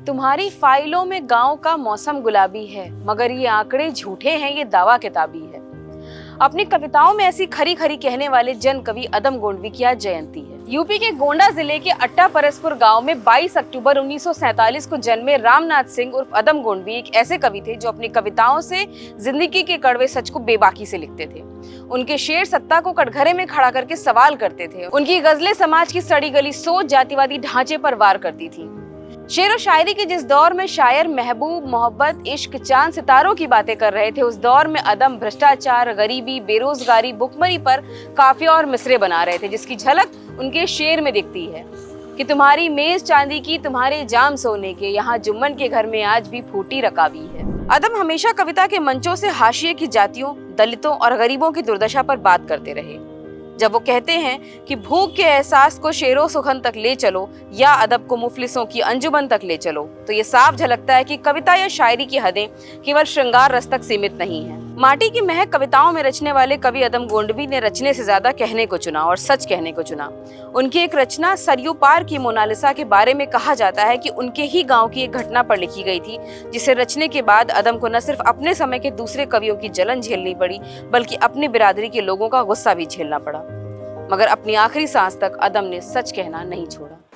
तुम्हारी फाइलों में गांव का मौसम गुलाबी है, मगर ये आंकड़े झूठे हैं, ये दावा किताबी है। अपनी कविताओं में ऐसी खरी खरी कहने वाले जन कवि अदम गोंडवी की आज जयंती है। यूपी के गोंडा जिले के अट्टा परसपुर गांव में 22 अक्टूबर 1947 को जन्मे रामनाथ सिंह उर्फ अदम गोंडवी एक ऐसे कवि थे जो अपनी कविताओं से जिंदगी के कड़वे सच को बेबाकी से लिखते थे। उनके शेर सत्ता को कटघरे में खड़ा करके सवाल करते थे। उनकी गजलें समाज की सड़ी गली सोच, जातिवादी ढांचे पर वार करती थी। शेर और शायरी के जिस दौर में शायर महबूब, मोहब्बत, इश्क, चांद सितारों की बातें कर रहे थे, उस दौर में अदम भ्रष्टाचार, गरीबी, बेरोजगारी, भुखमरी पर काफिया और मिसरे बना रहे थे, जिसकी झलक उनके शेर में दिखती है कि तुम्हारी मेज चांदी की, तुम्हारे जाम सोने के, यहाँ जुम्मन के घर में आज भी फूटी रकाबी है। अदम हमेशा कविता के मंचों से हाशिए की जातियों, दलितों और गरीबों की दुर्दशा पर बात करते रहे। जब वो कहते हैं कि भूख के एहसास को शेरों सुखन तक ले चलो या अदब को मुफलिसों की अंजुमन तक ले चलो, तो ये साफ झलकता है कि कविता या शायरी की हदें केवल श्रृंगार रस तक सीमित नहीं है। माटी की महक कविताओं में रचने वाले कवि अदम गोंडवी ने रचने से ज्यादा कहने को चुना और सच कहने को चुना। उनकी एक रचना सरयू पार की मोनालिसा के बारे में कहा जाता है कि उनके ही गांव की एक घटना पर लिखी गई थी, जिसे रचने के बाद अदम को न सिर्फ अपने समय के दूसरे कवियों की जलन झेलनी पड़ी, बल्कि अपनी बिरादरी के लोगों का गुस्सा भी झेलना पड़ा। मगर अपनी आखिरी सांस तक अदम ने सच कहना नहीं छोड़ा।